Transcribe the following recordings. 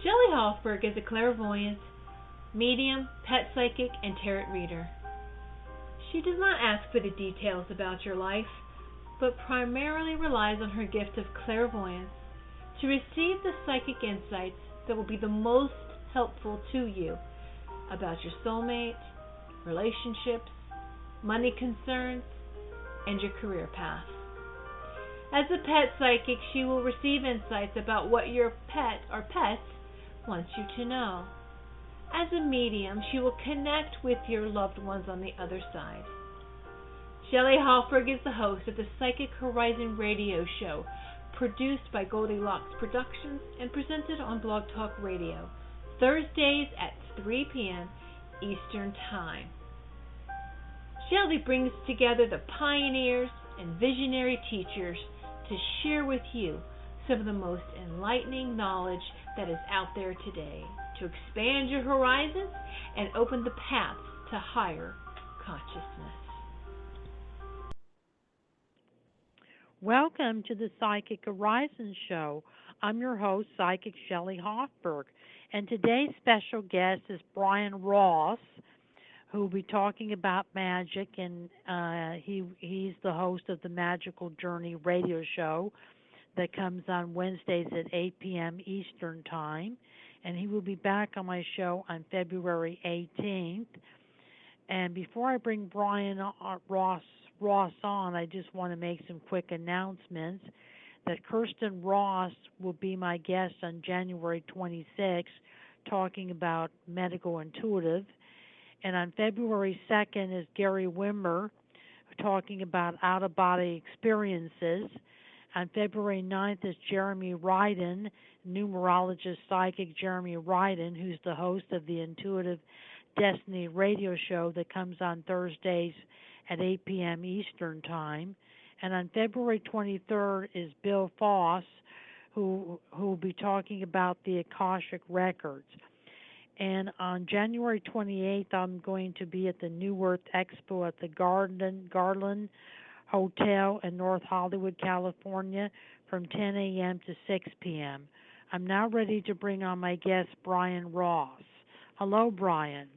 Shelley Hofberg is a clairvoyant, medium, pet psychic, and tarot reader. She does not ask for the details about your life, but primarily relies on her gift of clairvoyance to receive the psychic insights that will be the most helpful to you about your soulmate, relationships, money concerns, and your career path. As a pet psychic, she will receive insights about what your pet or pets wants you to know. As a medium, she will connect with your loved ones on the other side. Shelley Hofberg is the host of the Psychic Horizon radio show, produced by Goldilocks Productions and presented on Blog Talk Radio, Thursdays at 3 p.m. Eastern Time. Shelley brings together the pioneers and visionary teachers to share with you some of the most enlightening knowledge that is out there today to expand your horizons and open the paths to higher consciousness. Welcome to the Psychic Horizon Show. I'm your host, Psychic Shelley Hofberg, and today's special guest is Bryan Rawls, who will be talking about magic, and he's the host of the Magical Journey radio show that comes on Wednesdays at 8 p.m. Eastern Time, and he will be back on my show on February 18th. And before I bring Bryan Rawls on, I just want to make some quick announcements that Kirsten Ross will be my guest on January 26th talking about medical intuitive. And on February 2nd is Gary Wimmer talking about out-of-body experiences. On February 9th is Jeremy Ryden, numerologist psychic Jeremy Ryden, who's the host of the Intuitive Destiny radio show that comes on Thursdays at 8 p.m. Eastern Time. And on February 23rd is Bill Foss, who will be talking about the Akashic Records. And on January 28th, I'm going to be at the New Earth Expo at the Garland Hotel in North Hollywood, California, from 10 a.m. to 6 p.m. I'm now ready to bring on my guest, Bryan Rawls. Hello, Bryan.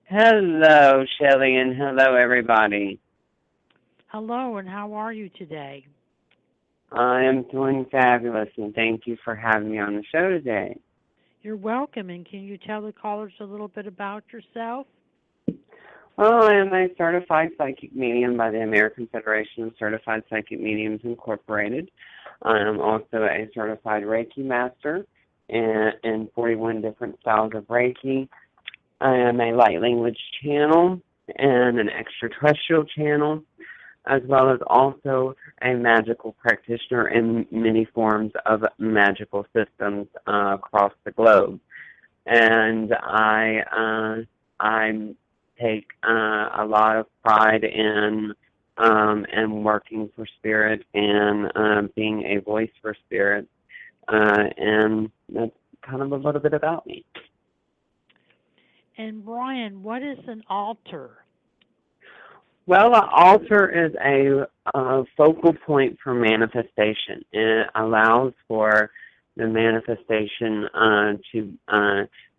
Hello, Shelley, and hello, everybody. Hello, and how are you today? I am doing fabulous, and thank you for having me on the show today. You're welcome, and can you tell the callers a little bit about yourself? Well, I am a certified psychic medium by the American Federation of Certified Psychic Mediums, Incorporated. I am also a certified Reiki master in 41 different styles of Reiki. I am a light language channel and an extraterrestrial channel, as well as also a magical practitioner in many forms of magical systems across the globe. And I take a lot of pride in working for spirit and being a voice for spirit. And that's kind of a little bit about me. And Bryan, what is an altar? Well, an altar is a focal point for manifestation. It allows for the manifestation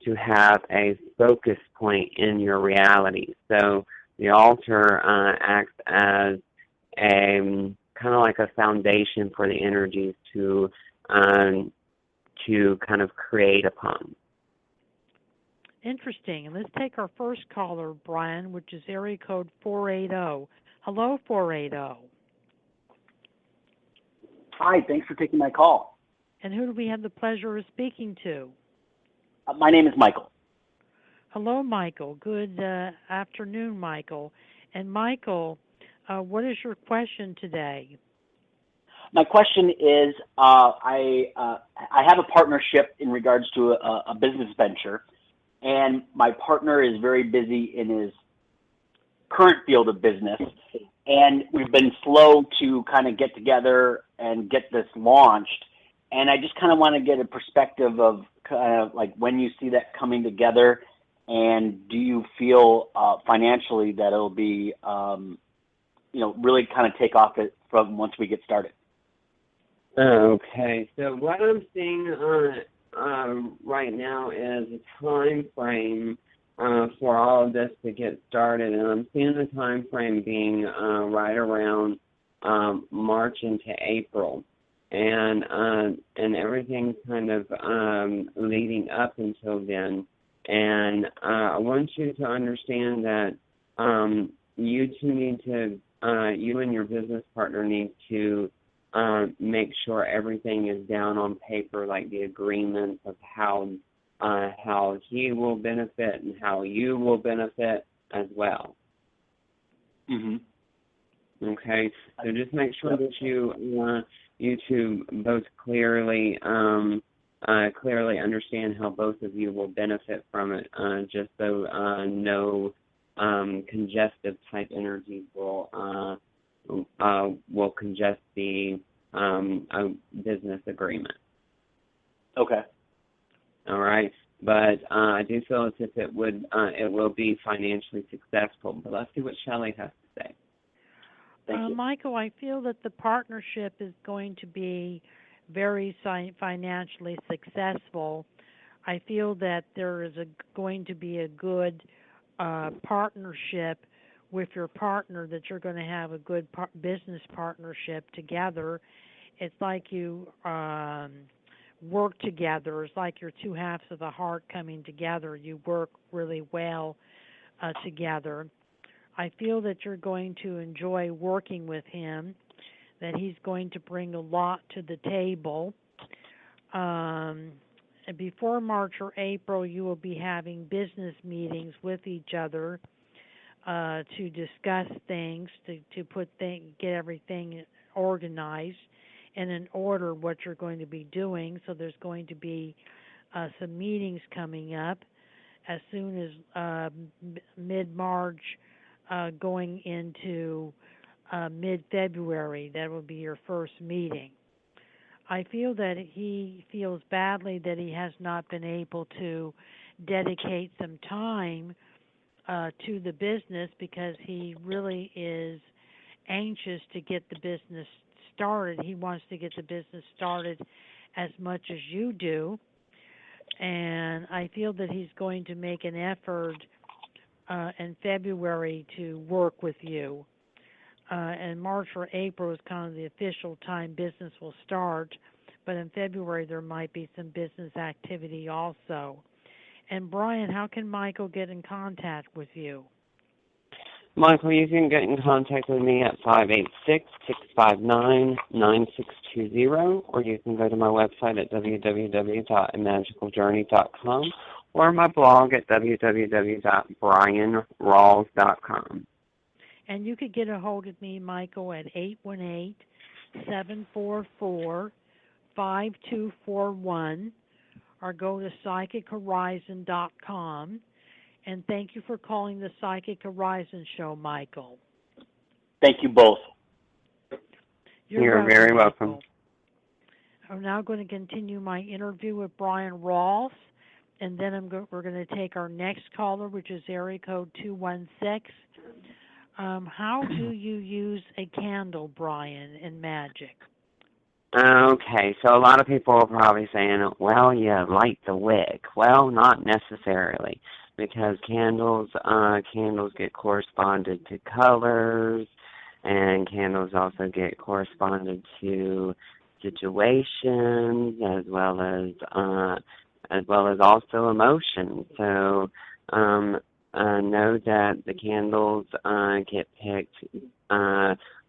to have a focus point in your reality. So the altar acts as a kind of like a foundation for the energies to kind of create upon. Interesting. And let's take our first caller, Bryan, which is area code 480. Hello, 480. Hi, thanks for taking my call. And who do we have the pleasure of speaking to? My name is Michael. Hello, Michael. Good afternoon, Michael. And Michael, what is your question today? My question is, I have a partnership in regards to a business venture, and my partner is very busy in his current field of business, and we've been slow to kind of get together and get this launched. And I just kind of want to get a perspective of kind of like when you see that coming together, and do you feel financially that it'll be, really kind of take off it from once we get started? Okay, so what I'm seeing right now is a time frame for all of this to get started, and I'm seeing the time frame being right around March into April, and everything's kind of leading up until then. And I want you to understand that you two need to, you and your business partner need to make sure everything is down on paper, like the agreements of how he will benefit and how you will benefit as well. Mhm. Okay, so just make sure that you two both clearly understand how both of you will benefit from it. Just so no congestive type energies will congest the business agreement. Okay. All right, but I do feel as if it will be financially successful. But let's see what Shelley has to say. Thank you. Michael, I feel that the partnership is going to be very financially successful. I feel that there is going to be a good partnership with your partner, that you're going to have a good business partnership together. It's like you work together. It's like your two halves of the heart coming together. You work really well together. I feel that you're going to enjoy working with him, that he's going to bring a lot to the table. Before March or April, you will be having business meetings with each other to discuss things, to get everything organized and in order what you're going to be doing. So there's going to be some meetings coming up as soon as mid-March, going into mid-February. That will be your first meeting. I feel that he feels badly that he has not been able to dedicate some time to the business, because he really is anxious to get the business started. He wants to get the business started as much as you do, and I feel that he's going to make an effort in February to work with you. And March or April is kind of the official time business will start, but in February there might be some business activity also. And Bryan, how can Michael get in contact with you? Michael, you can get in contact with me at 586-659-9620, or you can go to my website at www.amagicaljourney.com, or my blog at www.bryanrawls.com. And you could get a hold of me, Michael, at 818-744-5241, or go to psychichorizon.com. And thank you for calling the Psychic Horizon Show, Michael. Thank you both. You're very welcome. I'm now going to continue my interview with Bryan Rawls, and then we're going to take our next caller, which is area code 216. How do you use a candle, Bryan, in magic? Okay, so a lot of people are probably saying, well, you light the wick. Well, not necessarily, because candles get corresponded to colors, and candles also get corresponded to situations, as well as also emotions. So know that the candles get picked,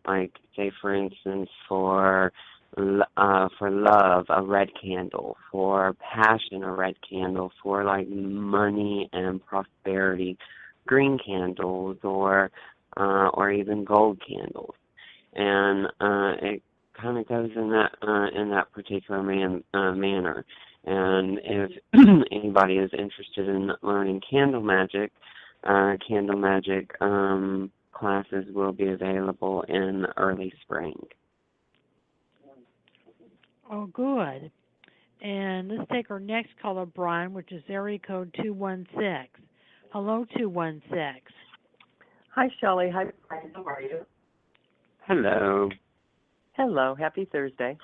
like, say, for instance, for love, a red candle; for passion, a red candle; for like money and prosperity, green candles, or even gold candles. And it kind of goes in that particular manner. And if anybody is interested in learning candle magic classes will be available in early spring. Oh, good. And let's take our next caller, Bryan, which is area code 216. Hello, 216. Hi, Shelley. Hi, Bryan. How are you? Hello. Hello. Happy Thursday.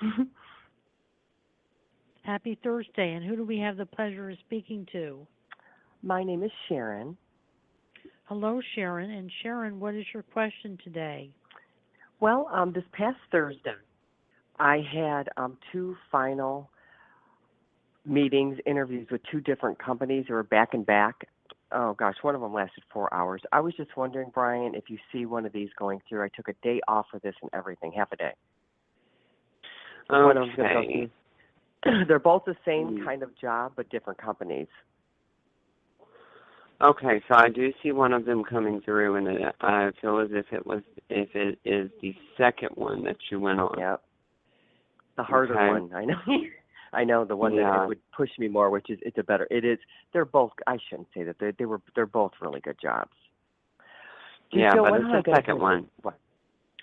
Happy Thursday. And who do we have the pleasure of speaking to? My name is Sharon. Hello, Sharon. And Sharon, what is your question today? Well, this past Thursday, I had 2 final meetings, interviews with 2 different companies that were back and back. Oh, gosh, one of them lasted 4 hours. I was just wondering, Brian, if you see one of these going through. I took a day off for this and everything, half a day. Okay. One of them's going to go through. They're both the same kind of job, but different companies. Okay, so I do see one of them coming through, and I feel as if it is the second one that you went on. Yep. The harder one, I know. I know the one that would push me more, which is it's a better. It is. They're both. I shouldn't say that they're both really good jobs. Yeah, but it's the second one. What?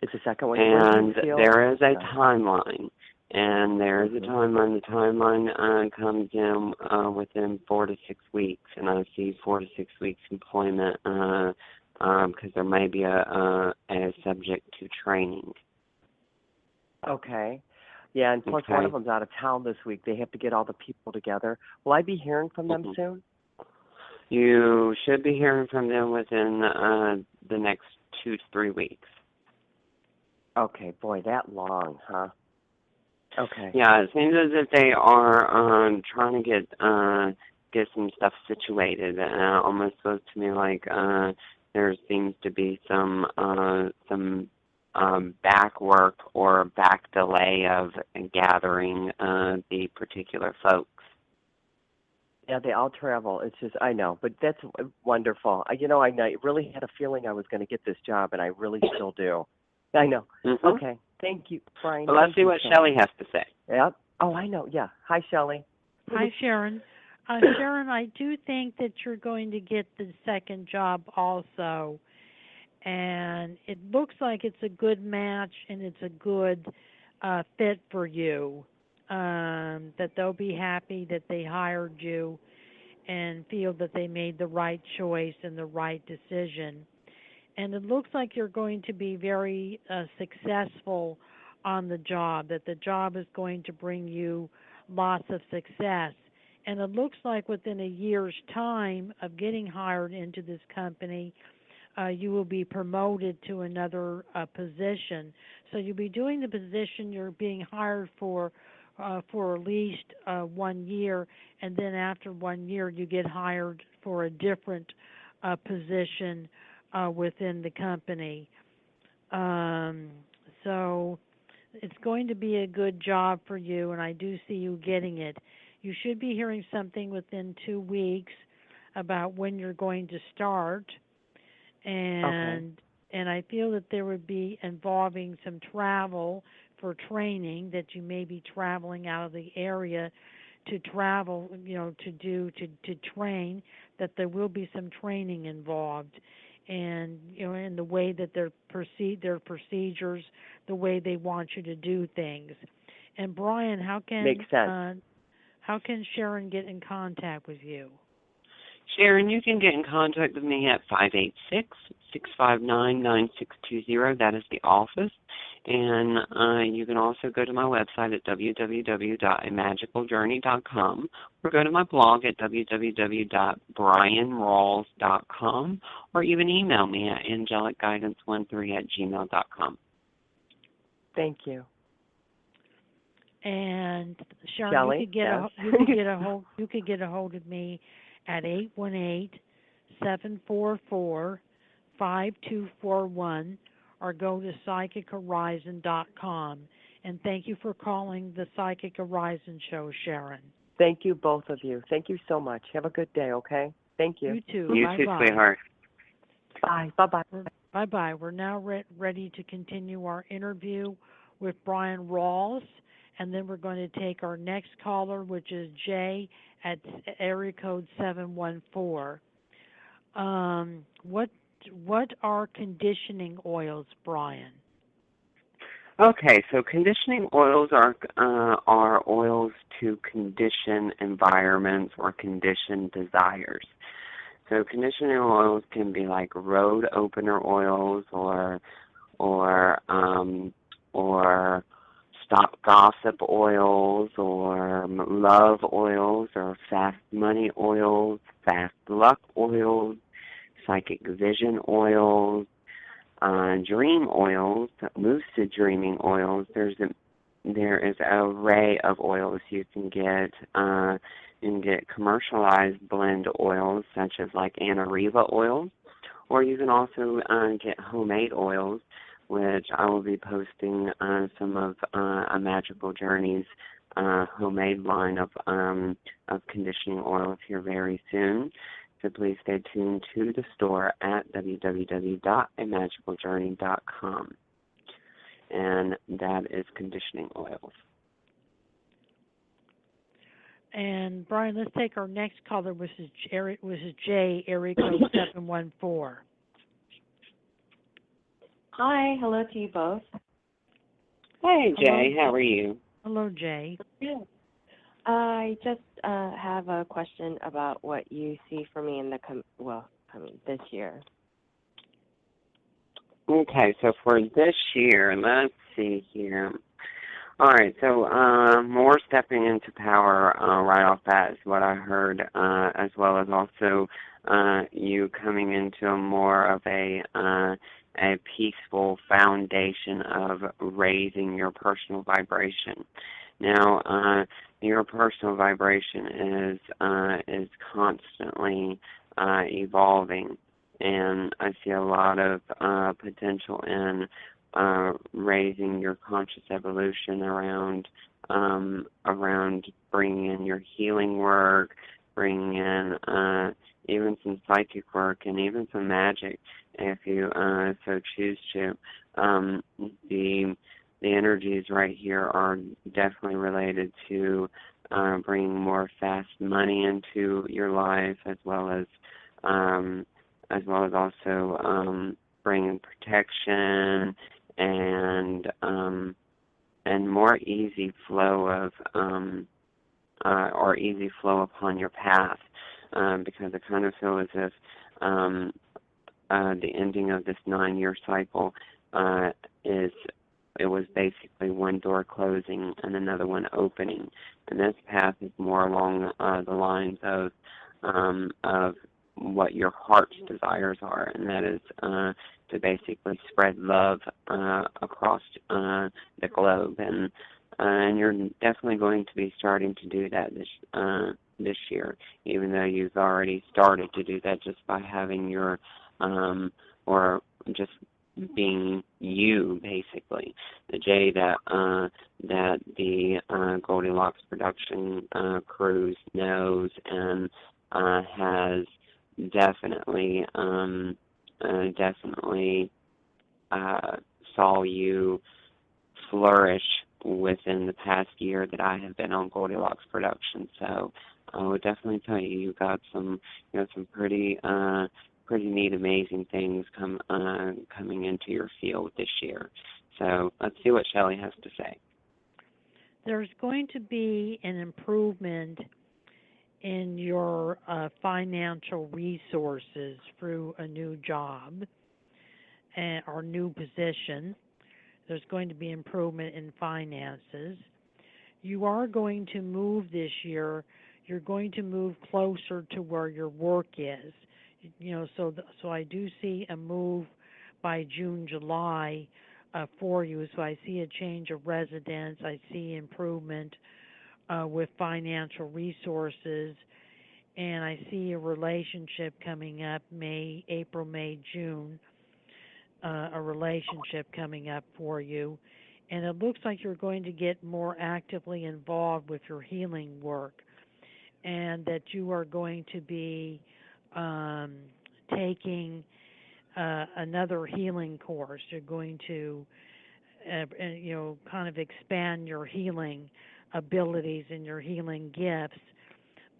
It's the second one. And there is a timeline. And there is a timeline. The timeline comes in within 4 to 6 weeks, and I see 4 to 6 weeks employment because there may be a subject to training. Okay. Yeah, and plus one of them's out of town this week. They have to get all the people together. Will I be hearing from them soon? You should be hearing from them within the next 2 to 3 weeks. Okay, boy, that long, huh? Okay. Yeah, it seems as if they are trying to get some stuff situated. Almost feels to me like there seems to be some back work or back delay of gathering the particular folks. Yeah, they all travel. It's just, I know, but that's wonderful. I really had a feeling I was going to get this job, and I really still do. I know. Mm-hmm. Okay. Thank you, Brian. Well, let's see what Shelley has to say. Yep. Oh, I know. Yeah. Hi, Shelley. Hi, Sharon. Sharon, I do think that you're going to get the second job also. And it looks like it's a good match and it's a good fit for you. That they'll be happy that they hired you and feel that they made the right choice and the right decision. And it looks like you're going to be very successful on the job, that the job is going to bring you lots of success. And it looks like within a year's time of getting hired into this company, you will be promoted to another position. So you'll be doing the position you're being hired for at least 1 year, and then after 1 year you get hired for a different position within the company. So it's going to be a good job for you, and I do see you getting it. You should be hearing something within 2 weeks about when you're going to start, and I feel that there would be involving some travel for training, that you may be traveling out of the area to travel, to train, that there will be some training involved. And in the way that their procedures, the way they want you to do things. And Brian, how can Sharon get in contact with you? Sharon, you can get in contact with me at 586-659-9620. That is the office. And you can also go to my website at www.amagicaljourney.com or go to my blog at www.bryanrawls.com or even email me at angelicguidance13@gmail.com. Thank you. And Sharon, Shelley, you could get a hold of me at 818-744-5241 or go to psychichorizon.com. And thank you for calling the Psychic Horizon Show, Sharon. Thank you, both of you. Thank you so much. Have a good day, okay? Thank you. You too. You too, sweetheart. Bye. Bye-bye. Bye-bye. We're now ready to continue our interview with Bryan Rawls, and then we're going to take our next caller, which is Jay at area code 714. What are conditioning oils, Bryan? Okay, so conditioning oils are oils to condition environments or condition desires. So conditioning oils can be like road opener oils or stop gossip oils or love oils or fast money oils, fast luck oils, psychic vision oils, dream oils, lucid dreaming oils. There is an array of oils you can get. You can get commercialized blend oils such as like Anariva oils, or you can also get homemade oils, which I will be posting some of a Magical Journeys homemade line of conditioning oils here very soon. So please stay tuned to the store at www.amagicaljourney.com. And that is conditioning oils. And Bryan, let's take our next caller, which is Jay, area code 714. Hi, hello to you both. Hey, Jay, Hello. how are you? Hello, Jay. Yeah. I just have a question about what you see for me in the this year. Okay, so for this year, let's see here. All right, so more stepping into power right off bat is what I heard, as well as also you coming into more of a peaceful foundation of raising your personal vibration. Now, your personal vibration is constantly evolving, and I see a lot of potential in raising your conscious evolution around bringing in your healing work, bringing in even some psychic work and even some magic, if you so choose to. The energies right here are definitely related to bringing more fast money into your life, as well as also bringing protection and more easy flow of easy flow upon your path, because I kind of feel as if the ending of this 9-year cycle it was basically one door closing and another one opening, and this path is more along the lines of what your heart's desires are, and that is to basically spread love across the globe, and you're definitely going to be starting to do that this year, even though you've already started to do that just by having your or just being you, basically. The Jay that the Goldilocks production cruise knows and has definitely saw you flourish within the past year that I have been on Goldilocks production. So I would definitely tell you, you got some pretty neat, amazing things coming into your field this year. So let's see what Shelley has to say. There's going to be an improvement in your financial resources through a new job or new position. There's going to be improvement in finances. You are going to move this year. You're going to move closer to where your work is. So I do see a move by June, July for you. So I see a change of residence. I see improvement with financial resources, and I see a relationship coming up April, May, June, a relationship coming up for you. And it looks like you're going to get more actively involved with your healing work, and that you are going to be taking another healing course. You're going to, kind of expand your healing abilities and your healing gifts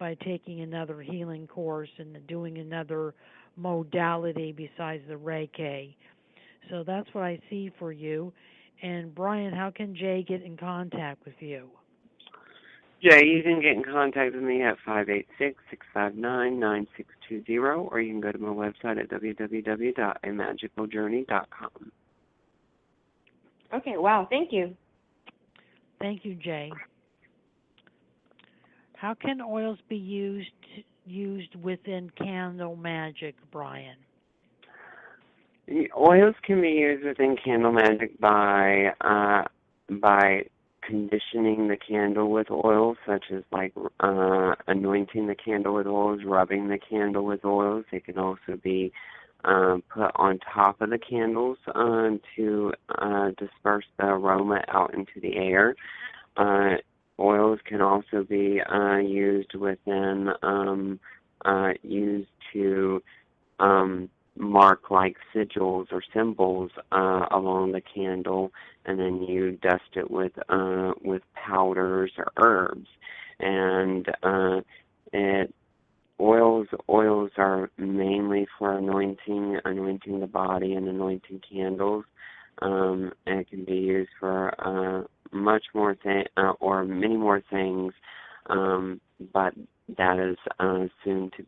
by taking another healing course and doing another modality besides the Reiki. So that's what I see for you. And Bryan, how can Jay get in contact with you? Jay, you can get in contact with me at 586-659-9620, or you can go to my website at www.amagicaljourney.com. Okay, wow, thank you. Thank you, Jay. How can oils be used within candle magic, Brian? The oils can be used within candle magic by conditioning the candle with oils, such as like anointing the candle with oils, rubbing the candle with oils. It can also be put on top of the candles to disperse the aroma out into the air. Oils can also be used within used to mark like sigils or symbols along the candle, and then you dust it with powders or herbs. And oils are mainly for anointing the body and anointing candles. And it can be used for much more or many more things, but that is soon to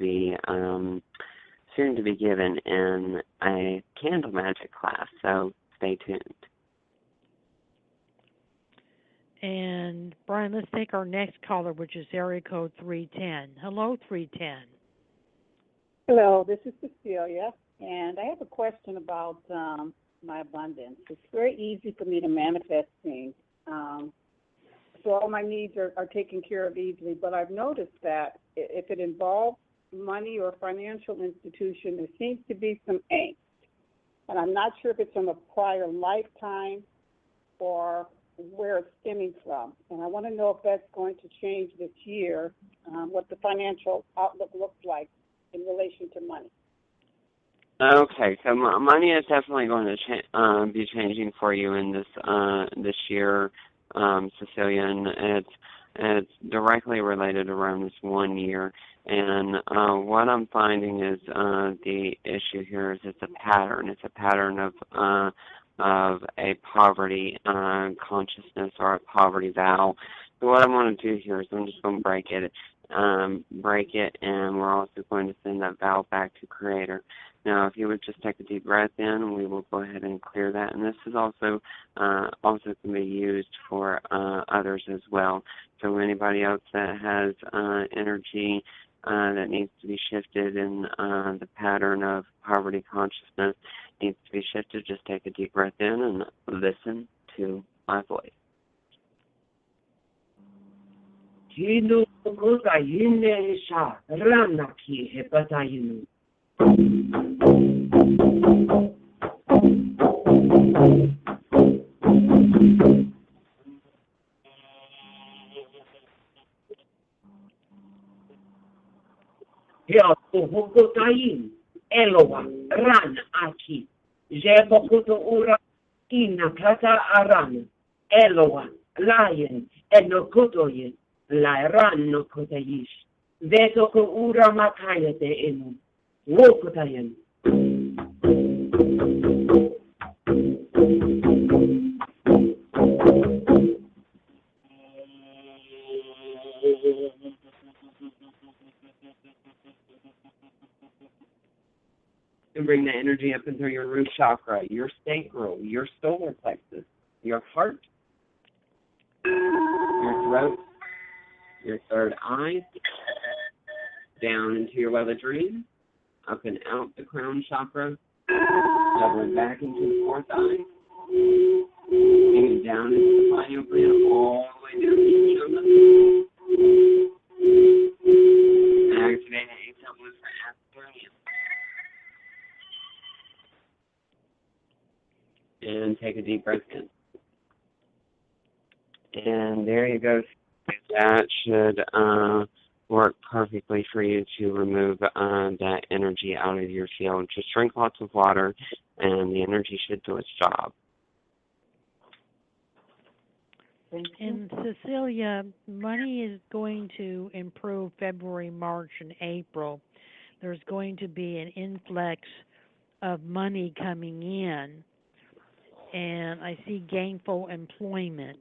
be given in a candle magic class, so stay tuned. And Brian, let's take our next caller, which is area code 310. Hello, 310. Hello, this is Cecilia, and I have a question about my abundance. It's very easy for me to manifest things. So all my needs are taken care of easily, but I've noticed that if it involves money or financial institution, there seems to be some angst. And I'm not sure if it's from a prior lifetime or where it's stemming from. And I want to know if that's going to change this year, what the financial outlook looks like in relation to money. Okay, so money is definitely going to be changing for you in this year, Cecilia, and it's directly related around this 1 year. And what I'm finding is the issue here is it's a pattern. It's a pattern of a poverty consciousness or a poverty vow. So what I want to do here is I'm just going to break it, and we're also going to send that vow back to Creator. Now, if you would just take a deep breath in, we will go ahead and clear that. And this is also can be used for others as well. So anybody else that has energy that needs to be shifted in the pattern of poverty consciousness needs to be shifted, just take a deep breath in and listen to my voice. Eloa, ran aki, jebokuto ura, ina kata aran, Eloa, lion, enokotoye, la ran no kotayish, vetoko ura makayate enu, wokotayen. And bring the energy up into your root chakra, your sacral, your solar plexus, your heart, your throat, your third eye, down into your well of dreams, up and out the crown chakra, doubling back into the fourth eye, and down into the pineal gland, all the way down to your chakra. Activating the ACell blues for Aspergerian. And take a deep breath in. And there you go. That should work perfectly for you to remove that energy out of your field. Just drink lots of water, and the energy should do its job. And Cecilia, money is going to improve February, March, and April. There's going to be an influx of money coming in. And I see gainful employment,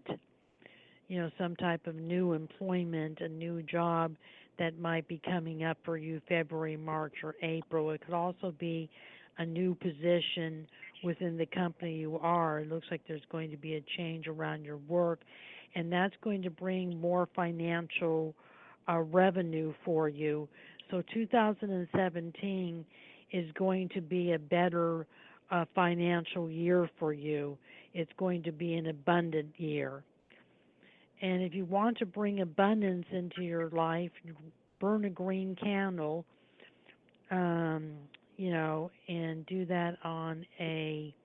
some type of new employment, a new job that might be coming up for you February, March, or April. It could also be a new position within the company you are. It looks like there's going to be a change around your work, and that's going to bring more financial revenue for you. So 2017 is going to be a better financial year for you. It's going to be an abundant year. And if you want to bring abundance into your life, burn a green candle, and do that on a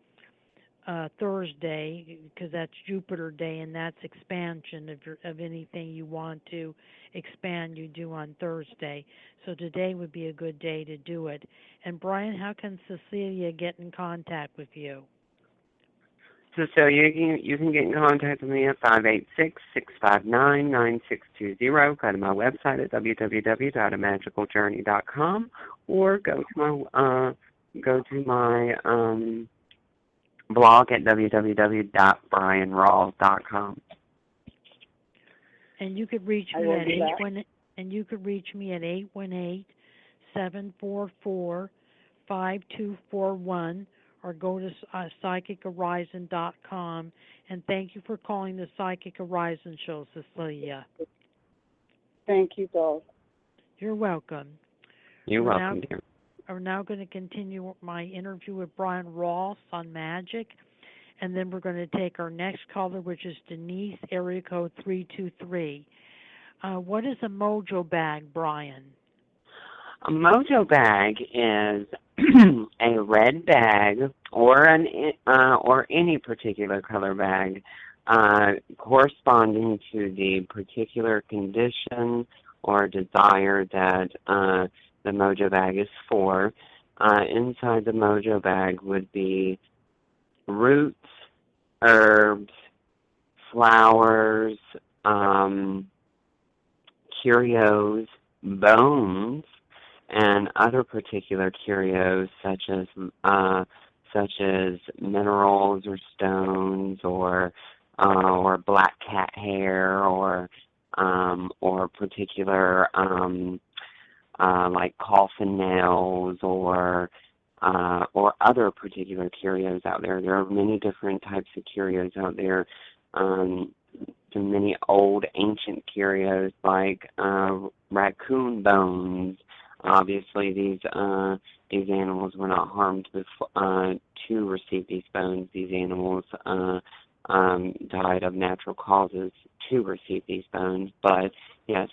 Thursday, because that's Jupiter Day, and that's expansion of anything you want to expand. You do on Thursday, so today would be a good day to do it. And Bryan, how can Cecilia get in contact with you? Cecilia, you can get in contact with me at 586-659-9620. Go to my website at www.amagicaljourney.com, or go to my blog at www.bryanrawls.com. And you could reach me at 818-744-5241, or go to psychichorizon.com. And thank you for calling the Psychic Horizon Show, Cecilia. Thank you both. You're welcome. You're welcome, dear. We're now going to continue my interview with Bryan Rawls on magic, and then we're going to take our next caller, which is Denise, area code 323. What is a mojo bag, Bryan? A mojo bag is a red bag or any particular color bag corresponding to the particular condition or desire that the mojo bag is for. Inside the mojo bag would be roots, herbs, flowers, curios, bones, and other particular curios such as minerals or stones or black cat hair or particular like coffin nails or other particular curios out there. There are many different types of curios out there. Many old ancient curios like raccoon bones. Obviously, these animals were not harmed to receive these bones. These animals died of natural causes to receive these bones. But yes,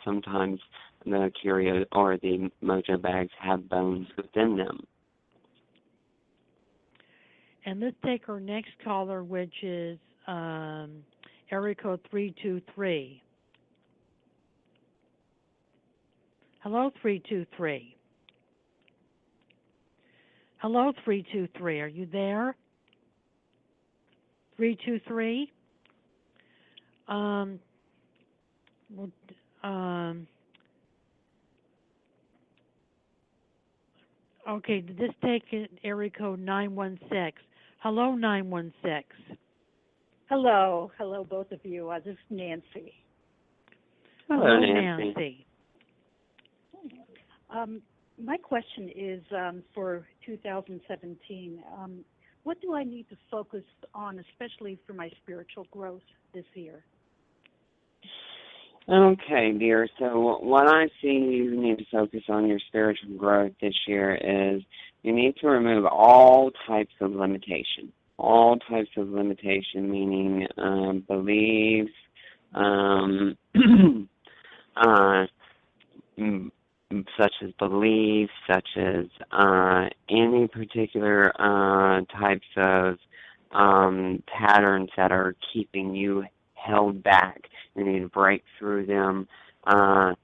sometimes the curio or the mojo bags have bones within them. And let's take our next caller, which is area code 323. Hello, 323. Hello, 323. Are you there? 323? Okay, this take area code 916. Hello, 916. Hello, both of you. This is Nancy. Hello, Nancy. My question is for 2017. What do I need to focus on, especially for my spiritual growth this year? Okay, dear. So what I see you need to focus on your spiritual growth this year is you need to remove all types of limitation. All types of limitation, meaning beliefs, such as beliefs, such as any particular types of patterns that are keeping you held back. You need to break through them, and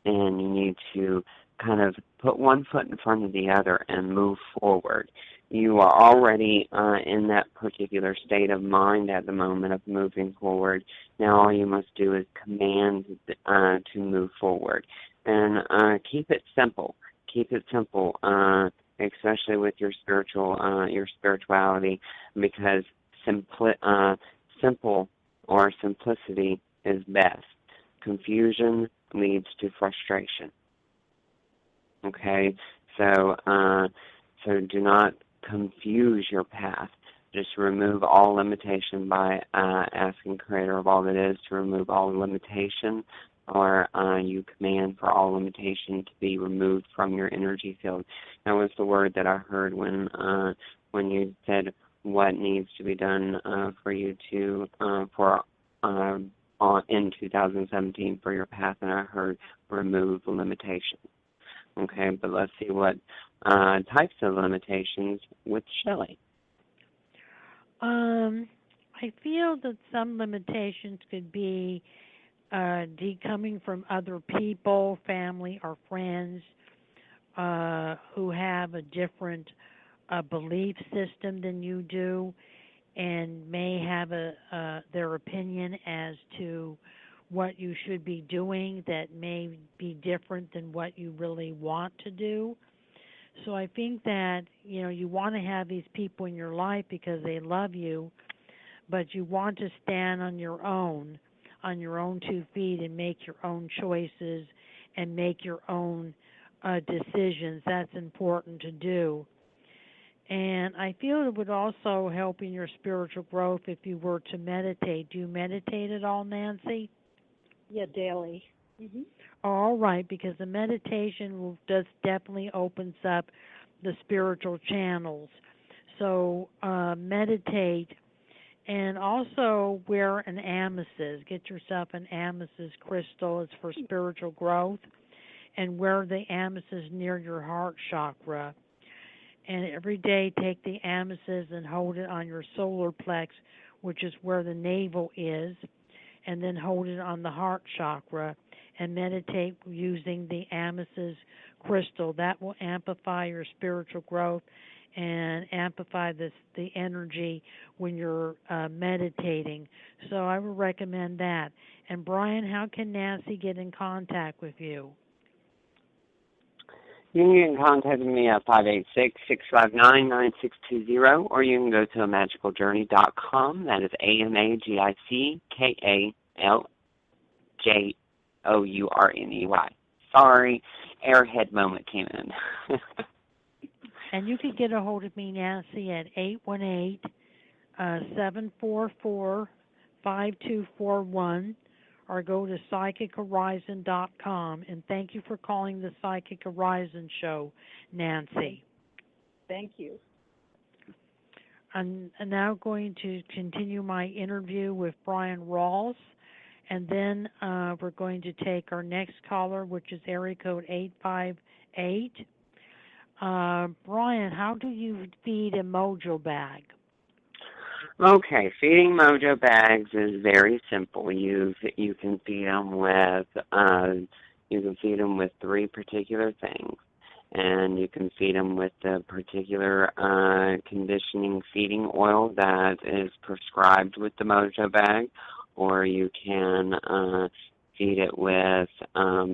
you need to kind of put one foot in front of the other and move forward. You are already in that particular state of mind at the moment of moving forward. Now all you must do is command to move forward. And keep it simple. Keep it simple, especially with your spirituality, because simple or simplicity is best. Confusion leads to frustration. Okay, so do not confuse your path. just remove all limitation by asking Creator of all that is to remove all limitation, or you command for all limitation to be removed from your energy field. That was the word that I heard when you said what needs to be done for you to in 2017 for your path, and I heard remove limitations. Okay, but let's see what types of limitations with Shelley. I feel that some limitations could be coming from other people, family, or friends who have a different belief system than you do, and may have their opinion as to what you should be doing that may be different than what you really want to do. So I think that, you want to have these people in your life because they love you, but you want to stand on your own 2 feet and make your own choices and make your own decisions. That's important to do. And I feel it would also help in your spiritual growth if you were to meditate. Do you meditate at all, Nancy? Yeah, daily. Mm-hmm. All right, because the meditation does definitely opens up the spiritual channels. So meditate, and also wear an amethyst. Get yourself an amethyst crystal. It's for spiritual growth. And wear the amethyst near your heart chakra. And every day take the amethyst and hold it on your solar plex, which is where the navel is, and then hold it on the heart chakra and meditate using the amethyst crystal. That will amplify your spiritual growth and amplify the energy when you're meditating. So I would recommend that. And Bryan, how can Nancy get in contact with you? You can get in contact with me at 586-659-9620, or you can go to amagicaljourney.com. That is AMAGICKALJOURNEY. Sorry, airhead moment came in. And you can get a hold of me, Nancy, at 818-744-5241. Or go to psychichorizon.com. And thank you for calling the Psychic Horizon Show, Nancy. Thank you. I'm now going to continue my interview with Bryan Rawls, and then we're going to take our next caller, which is area code 858. Bryan, how do you feed a mojo bag? Okay, feeding mojo bags is very simple. You can feed them with 3 particular things, and you can feed them with the particular conditioning feeding oil that is prescribed with the mojo bag, or you can feed it with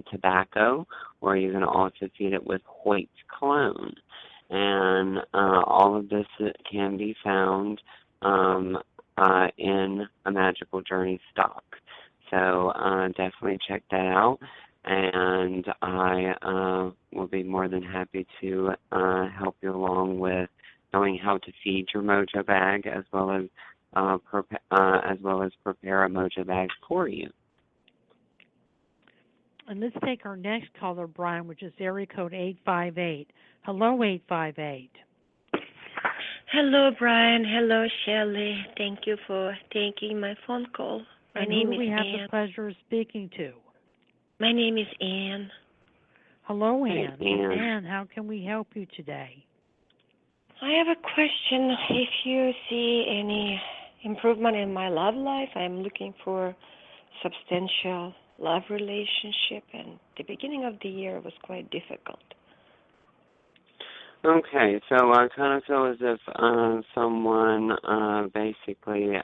tobacco, or you can also feed it with Hoyt's cologne, and all of this can be found in a Magical Journey stock. So definitely check that out, and I will be more than happy to help you along with knowing how to feed your mojo bag, as well as prepare a mojo bag for you. And let's take our next caller, Bryan, which is area code 858. Hello, 858. Hello, Bryan. Hello, Shelley. Thank you for taking my phone call. My name is Ann. Who do we have the pleasure of speaking to? My name is Ann. Hello, Ann. Hey, Ann. Ann, how can we help you today? I have a question. If you see any improvement in my love life, I'm looking for substantial love relationship, and the beginning of the year was quite difficult. Okay, so I kind of feel as if someone basically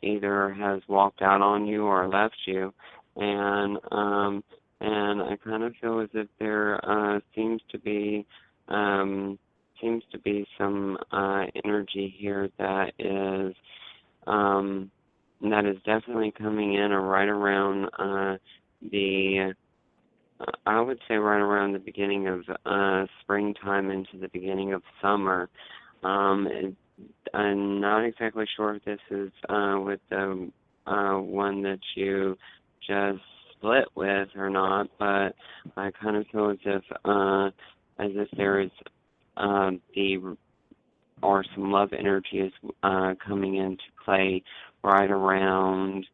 either has walked out on you or left you, and I kind of feel as if there seems to be some energy here that is definitely coming in right around I would say right around the beginning of springtime into the beginning of summer. I'm not exactly sure if this is with the one that you just split with or not, but I kind of feel as if there is or some love energy is coming into play right around,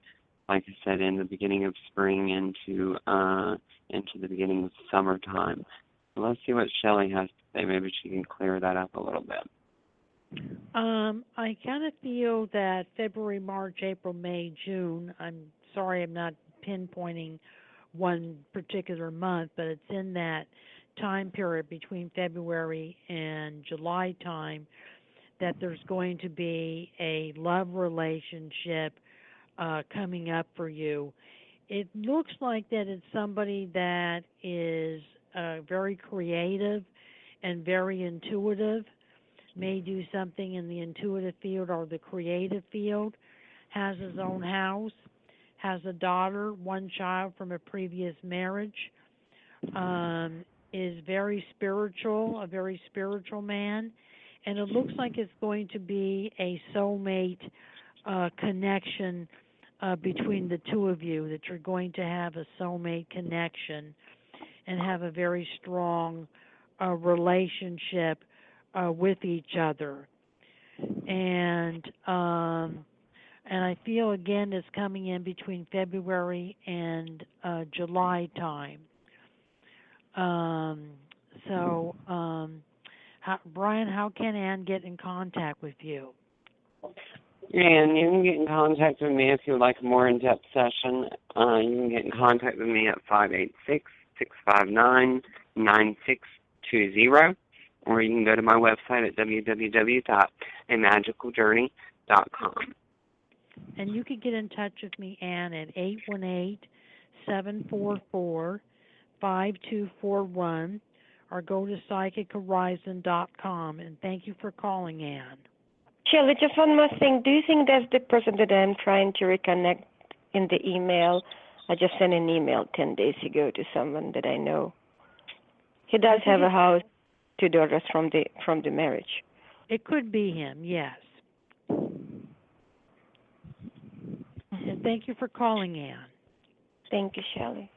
like I said, in the beginning of spring into the beginning of summertime. So let's see what Shelley has to say. Maybe she can clear that up a little bit. I kind of feel that February, March, April, May, June, I'm sorry I'm not pinpointing one particular month, but it's in that time period between February and July time that there's going to be a love relationship coming up for you. It looks like that it's somebody that is very creative and very intuitive, may do something in the intuitive field or the creative field, has his own house, has a daughter, one child from a previous marriage, is very spiritual, a very spiritual man, and it looks like it's going to be a soulmate connection between the two of you, that you're going to have a soulmate connection and have a very strong relationship with each other. And I feel again it's coming in between February and July time. Bryan, how can Ann get in contact with you? And you can get in contact with me if you would like a more in-depth session. You can get in contact with me at 586-659-9620, or you can go to my website at www.amagicaljourney.com. And you can get in touch with me, Ann, at 818-744-5241, or go to psychichorizon.com. And thank you for calling, Ann. Shelley, just one more thing. Do you think that's the person that I'm trying to reconnect in the email? I just sent an email 10 days ago to someone that I know. He does have a house, 2 daughters from the marriage. It could be him, yes. And thank you for calling, Ann. Thank you, Shelley.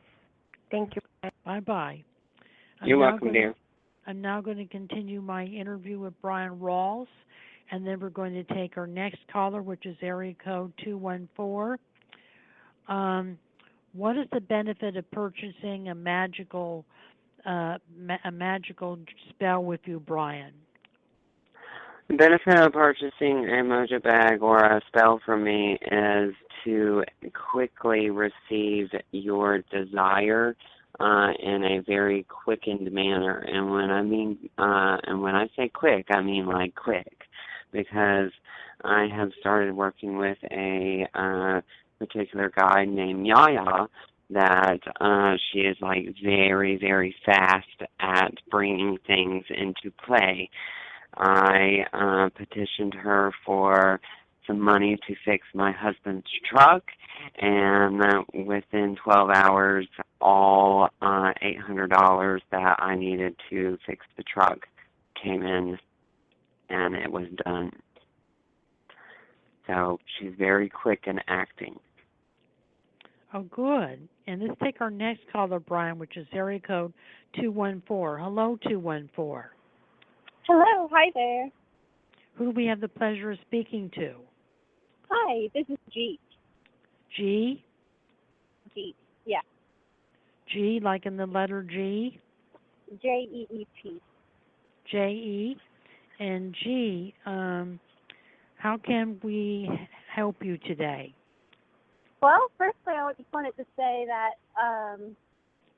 Thank you. Bye-bye. You're welcome, dear. I'm now going to continue my interview with Bryan Rawls, and then we're going to take our next caller, which is area code 214. What is the benefit of purchasing a magical spell with you, Bryan? The benefit of purchasing a mojo bag or a spell from me is to quickly receive your desire in a very quickened manner. And when I say quick, I mean like quick, because I have started working with a particular guy named Yaya that she is like very, very fast at bringing things into play. I petitioned her for some money to fix my husband's truck, and within 12 hours, all $800 that I needed to fix the truck came in, and it was done. So she's very quick in acting. Oh, good. And let's take our next caller, Bryan, which is area code 214. Hello, 214. Hello, hi there. Who do we have the pleasure of speaking to? Hi, this is Jeet. G? Jeet, yeah. G, like in the letter G? Jeet. J-E. And G, how can we help you today? Well, firstly, I just wanted to say that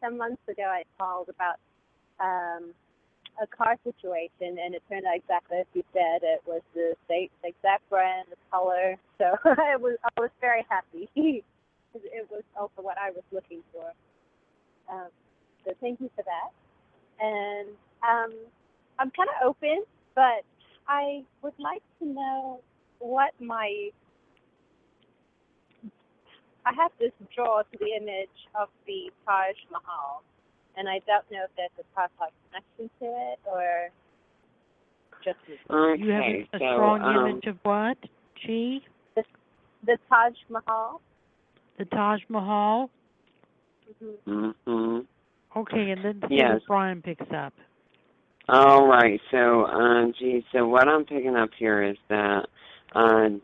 some months ago I called about a car situation, and it turned out exactly as you said. It was the exact brand, the color. So I was very happy. It was also what I was looking for. So thank you for that. And I'm kind of open, but I would like to know what I have this draw to the image of the Taj Mahal, and I don't know if there's a Taj connection to it, or just me. You have a strong image of what, G? The Taj Mahal. The Taj Mahal? Mm-hmm. Okay, and then see what Brian picks up. All right. So, so what I'm picking up here is that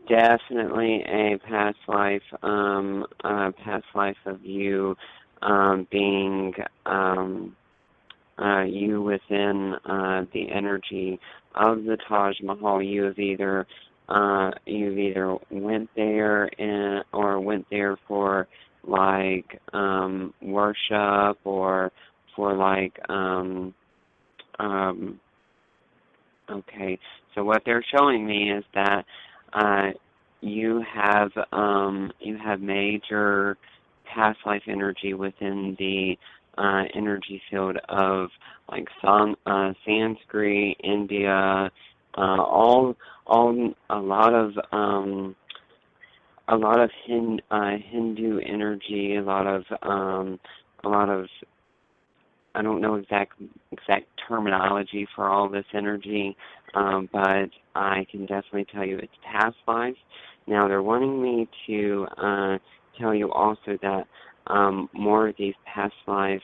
definitely a past life of you being you within the energy of the Taj Mahal. You've either went there or went there for like worship or for like okay. So what they're showing me is that you have major past life energy within the energy field of like Sanskrit, India, a lot of Hindu energy, a lot of I don't know exact terminology for all this energy, but I can definitely tell you it's past lives. Now they're wanting me to tell you also that more of these past life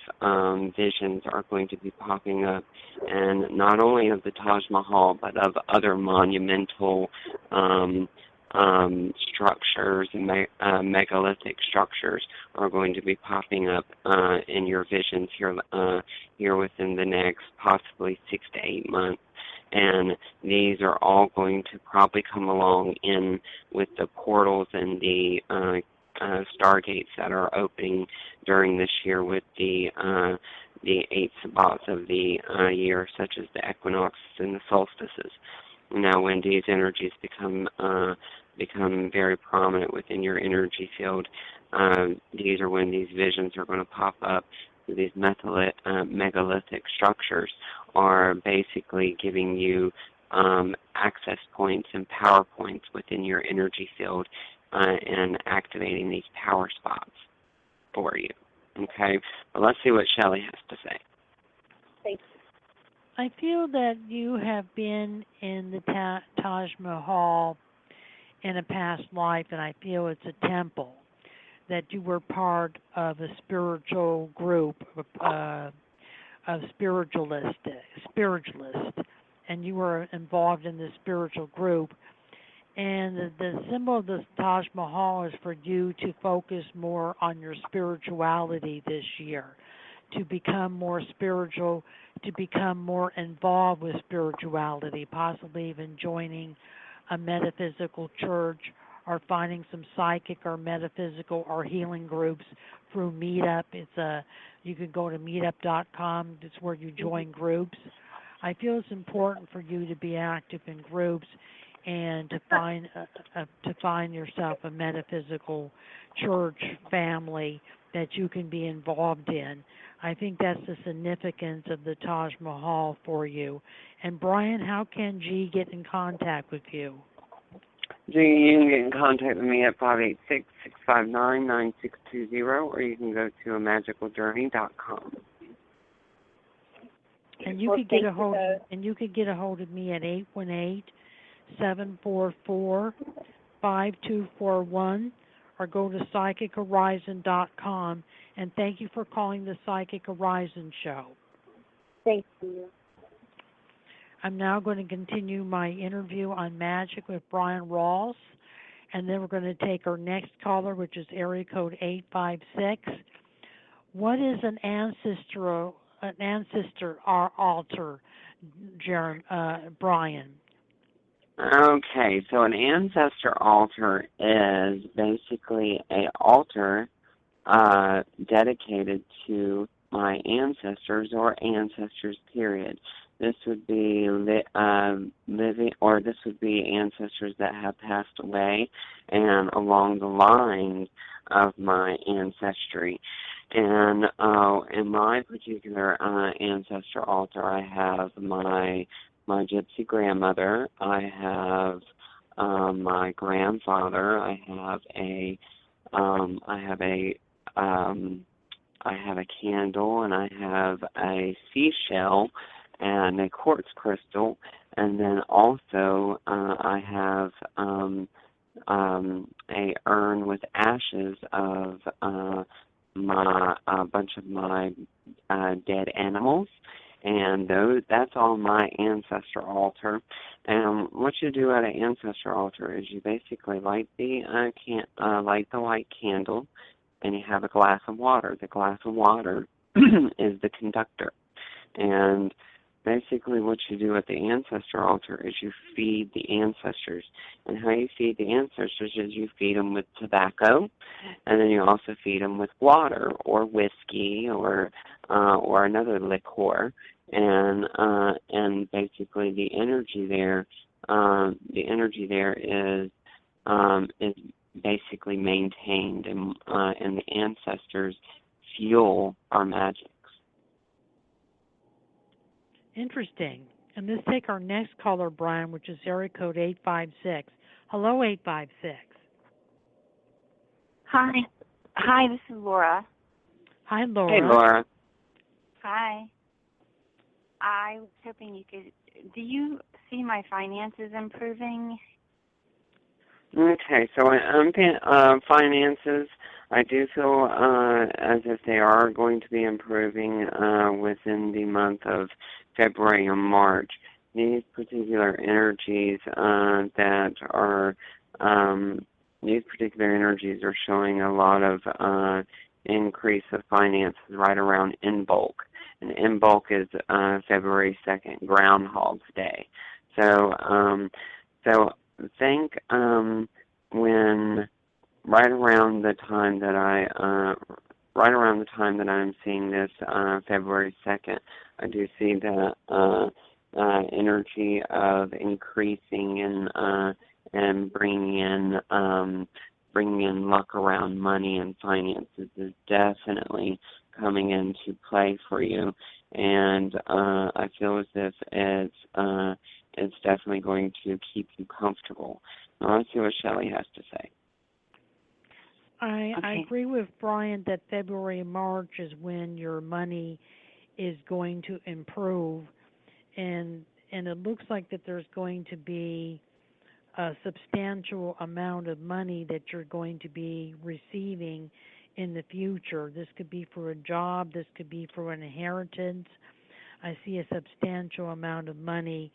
visions are going to be popping up, and not only of the Taj Mahal, but of other monumental structures and megalithic structures are going to be popping up in your visions here within the next possibly 6 to 8 months. And these are all going to probably come along in with the portals and the stargates that are opening during this year with the 8 sabbats of the year, such as the equinoxes and the solstices. Now, when these energies become very prominent within your energy field, these are when these visions are going to pop up. These megalithic structures are basically giving you access points and power points within your energy field and activating these power spots for you. Okay? But let's see what Shelley has to say. Thanks. I feel that you have been in the Taj Mahal in a past life, and I feel it's a temple, that you were part of a spiritual group of spiritualists, and you were involved in this spiritual group. And the symbol of the Taj Mahal is for you to focus more on your spirituality this year, to become more spiritual, to become more involved with spirituality, possibly even joining a metaphysical church or finding some psychic or metaphysical or healing groups through Meetup. You can go to meetup.com. It's where you join groups. I feel it's important for you to be active in groups and to find yourself a metaphysical church family that you can be involved in. I think that's the significance of the Taj Mahal for you. And Brian, how can G get in contact with you? G, you can get in contact with me at 586-659-9620, or you can go to amagicaljourney.com. And you could get a hold of me at 818-744-5241, or go to psychichorizon.com. And thank you for calling the Psychic Horizon Show. Thank you. I'm now going to continue my interview on magic with Bryan Rawls, and then we're going to take our next caller, which is area code 856. What is an ancestor altar, Brian? Okay, so an ancestor altar is basically an altar dedicated to my ancestors or ancestors, period. This would be living, or this would be ancestors that have passed away and along the lines of my ancestry. And in my particular ancestor altar, I have my gypsy grandmother, I have my grandfather, I have a candle, and I have a seashell and a quartz crystal, And then also I have a urn with ashes of a bunch of my dead animals, and that's all my ancestor altar. And what you do at an ancestor altar is you basically light the white candle, and you have a glass of water. The glass of water is the conductor, and basically what you do at the ancestor altar is you feed the ancestors. And how you feed the ancestors is you feed them with tobacco, and then you also feed them with water or whiskey or another liqueur. And basically the energy there is basically maintained, and the ancestors fuel our magic. Interesting. And let's take our next caller, Brian, which is area code 856. Hello, 856. Hi, this is Laura. Hi, Laura. Hey, Laura. Hi. I was hoping you could, do you see my finances improving? Okay, so finances, I do feel as if they are going to be improving within the month of February and March. These particular energies are showing a lot of increase of finances right around in bulk. And in bulk is February 2nd, Groundhog's Day. So think when right around the time that I'm seeing this February 2nd, I do see the energy of increasing and bringing in luck around money and finances is definitely coming into play for you, and I feel as if it's definitely going to keep you comfortable. Now let's see what Shelley has to say. I agree with Brian that February and March is when your money is going to improve, and it looks like that there's going to be a substantial amount of money that you're going to be receiving in the future. This could be for a job, this could be for an inheritance. I see a substantial amount of money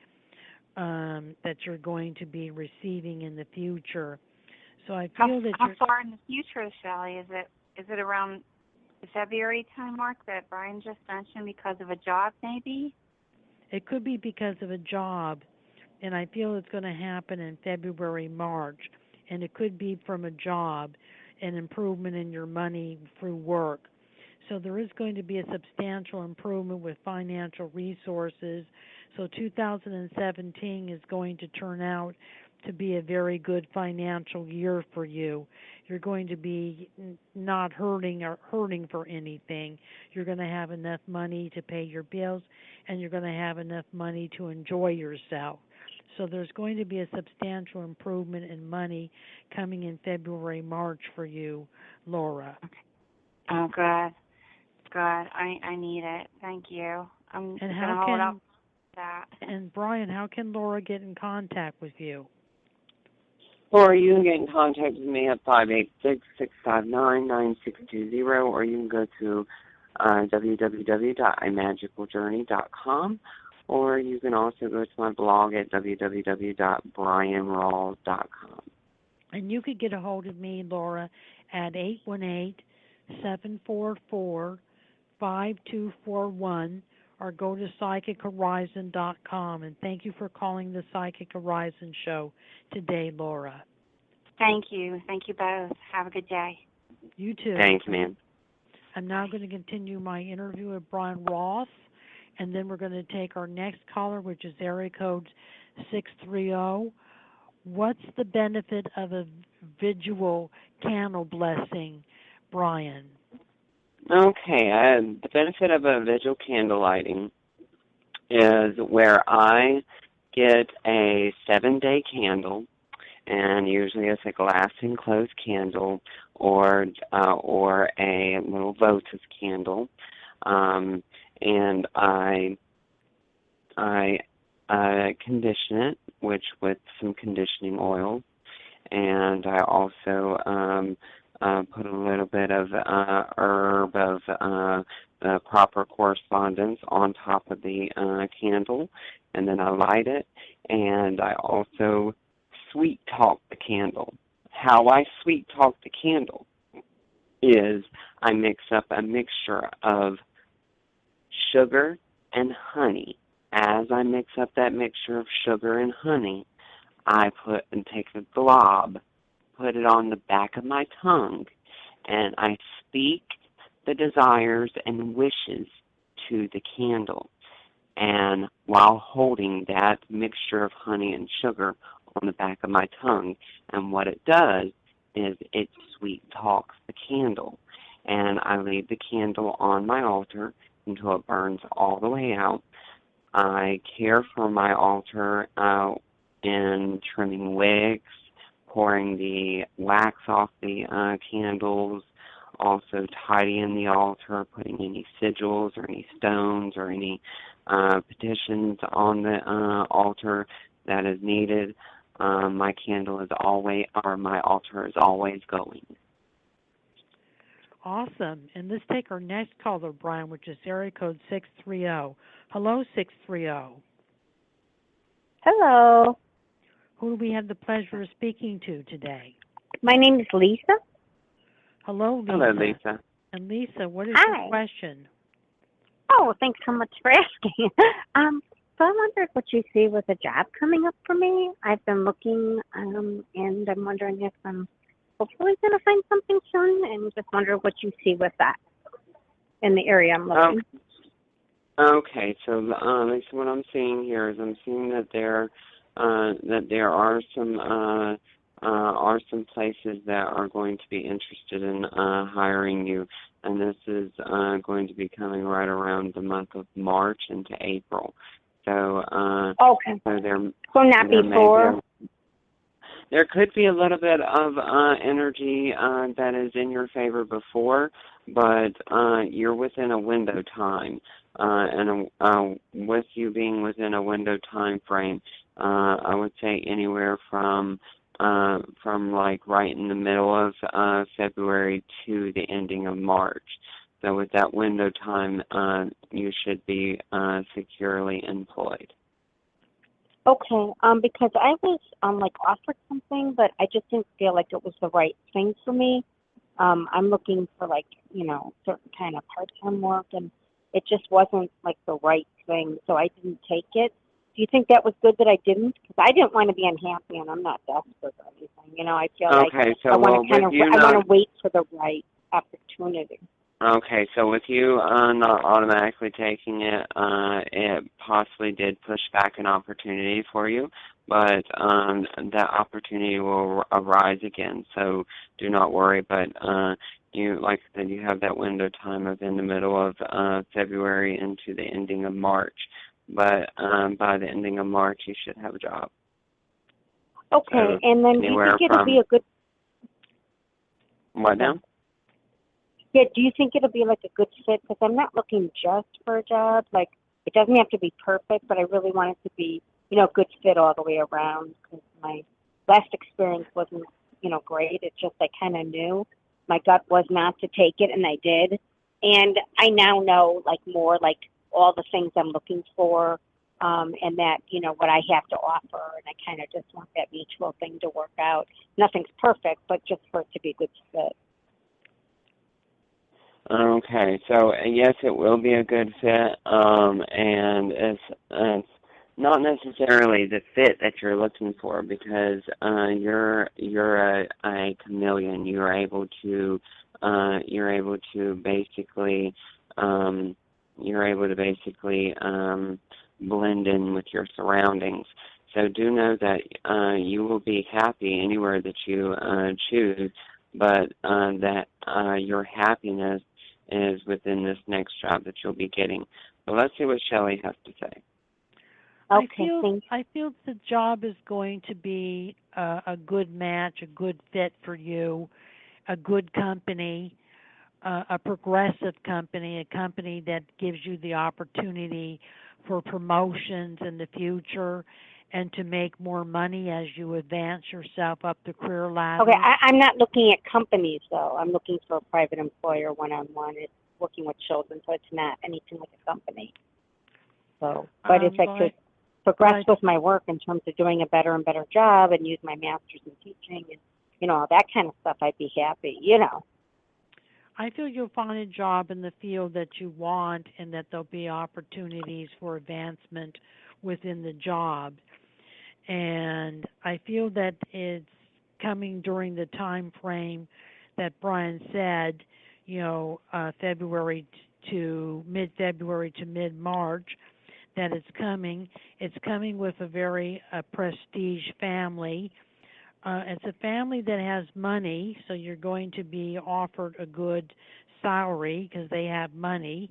that you're going to be receiving in the future. So I feel how far in the future, Shelley? Is it around the February time mark that Brian just mentioned because of a job, maybe? It could be because of a job, and I feel it's going to happen in February, March, and it could be from a job, an improvement in your money through work. So there is going to be a substantial improvement with financial resources. So 2017 is going to turn out to be a very good financial year for you. You're going to be not hurting for anything. You're going to have enough money to pay your bills, and you're going to have enough money to enjoy yourself. So there's going to be a substantial improvement in money coming in February, March for you, Laura. Oh, good. Good. I need it. Thank you. I'm going to hold up that. And Brian, how can Laura get in contact with you? Or you can get in contact with me at 586-659-9620, or you can go to www.imagicaljourney.com, or you can also go to my blog at www.bryanrawls.com. And you could get a hold of me, Laura, at 818-744-5241, or go to psychichorizon.com. And thank you for calling the Psychic Horizon Show today, Laura. Thank you. Thank you both. Have a good day. You too. Thank you, ma'am. I'm now going to continue my interview with Bryan Rawls, and then we're going to take our next caller, which is area code 630. What's the benefit of a visual candle blessing, Brian? Okay, the benefit of a visual candle lighting is where I get a 7-day candle, and usually it's a glass enclosed candle or a little Votus candle, and I condition it, which with some conditioning oil, and I also put a little bit of herb of the proper correspondence on top of the candle, and then I light it, and I also sweet talk the candle. How I sweet talk the candle is I mix up a mixture of sugar and honey. As I mix up that mixture of sugar and honey, I take a glob, put it on the back of my tongue, and I speak the desires and wishes to the candle. And while holding that mixture of honey and sugar on the back of my tongue, and what it does is it sweet talks the candle. And I leave the candle on my altar until it burns all the way out. I care for my altar in trimming wicks, pouring the wax off the candles, also tidying the altar, putting any sigils or any stones or any petitions on the altar that is needed. My altar is always going. Awesome. And let's take our next caller, Brian, which is area code 630. Hello, 630. Hello. Who do we have the pleasure of speaking to today? My name is Lisa. Hello, Lisa. Hello, Lisa. And Lisa, what is Hi. your question? Oh, thanks so much for asking. So I wondered what you see with a job coming up for me. I've been looking, and I'm wondering if I'm hopefully going to find something soon, and just wonder what you see with that in the area I'm looking. Okay, so Lisa, what I'm seeing here is I'm seeing that there are some places that are going to be interested in hiring you, and this is going to be coming right around the month of March into April. So okay. So not before. There could be a little bit of energy that is in your favor before, but you're within a window time. And with you being within a window time frame, I would say anywhere from like right in the middle of February to the ending of March. So with that window time, you should be securely employed. Okay, because I was like offered something, but I just didn't feel like it was the right thing for me. I'm looking for like, certain kind of part-time work, and it just wasn't like the right thing, so I didn't take it. Do you think that was good that I didn't? Because I didn't want to be unhappy, and I'm not desperate or anything. I feel like I want to wait for the right opportunity. Okay, so with you not automatically taking it, it possibly did push back an opportunity for you, but that opportunity will arise again, so do not worry. But you, like I said, you have that window time of in the middle of February into the ending of March, but by the ending of March, you should have a job. Okay, so and then do you think it'll be a good... What now? Yeah, do you think it'll be like a good fit? Because I'm not looking just for a job. Like, it doesn't have to be perfect, but I really want it to be, a good fit all the way around. Because my last experience wasn't, great. It's just I kind of knew. My gut was not to take it, and I did. And I now know, like, more, like, all the things I'm looking for, and that, what I have to offer. And I kind of just want that mutual thing to work out. Nothing's perfect, but just for it to be a good fit. Okay, so yes, it will be a good fit, and it's not necessarily the fit that you're looking for, because you're a chameleon. You're able to basically blend in with your surroundings. So do know that you will be happy anywhere that you choose, but that your happiness is within this next job that you'll be getting. So let's see what Shelley has to say. Okay, I feel the job is going to be a good match, a good fit for you, a good company. a progressive company, a company that gives you the opportunity for promotions in the future and to make more money as you advance yourself up the career ladder. Okay, I'm not looking at companies, though. I'm looking for a private employer one-on-one. It's working with children, so it's not anything like a company. So, but if I could progress with my work in terms of doing a better and better job and use my master's in teaching and, all that kind of stuff, I'd be happy, I feel you'll find a job in the field that you want and that there'll be opportunities for advancement within the job. And I feel that it's coming during the time frame that Bryan said, February to mid-February to mid-March, that it's coming. It's coming with a very prestige family. It's a family that has money, so you're going to be offered a good salary because they have money,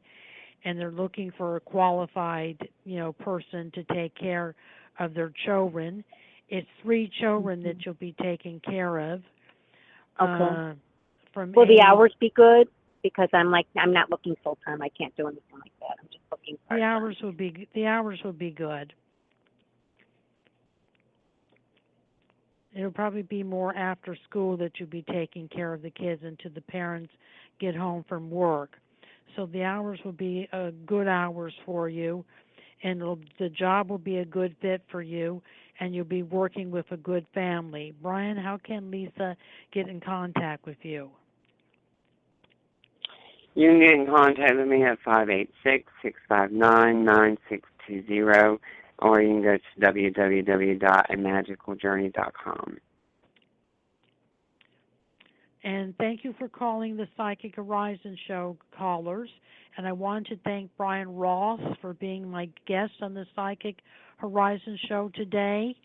and they're looking for a qualified, person to take care of their children. It's 3 children that you'll be taking care of. Okay. Will the hours be good? Because I'm not looking full time. I can't do anything like that. I'm just looking part-time. The hours will be good. It'll probably be more after school that you'll be taking care of the kids until the parents get home from work. So the hours will be good hours for you, and the job will be a good fit for you, and you'll be working with a good family. Bryan, how can Lisa get in contact with you? You can get in contact with me at 586-659-9620, or you can go to www.amagicaljourney.com. And thank you for calling the Psychic Horizon Show, callers. And I want to thank Bryan Rawls for being my guest on the Psychic Horizon Show today.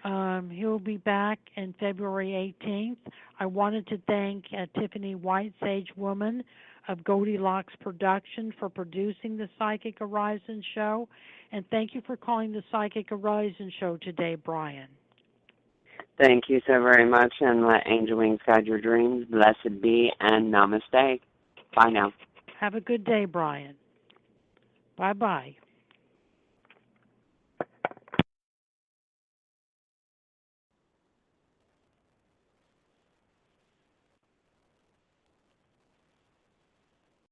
He'll be back in February 18th. I wanted to thank Tiffany White, Sage Woman of Goldilocks Production, for producing the Psychic Horizon Show. And thank you for calling the Psychic Horizon Show today, Bryan. Thank you so very much, and let angel wings guide your dreams. Blessed be, and namaste. Bye now. Have a good day, Bryan. Bye-bye.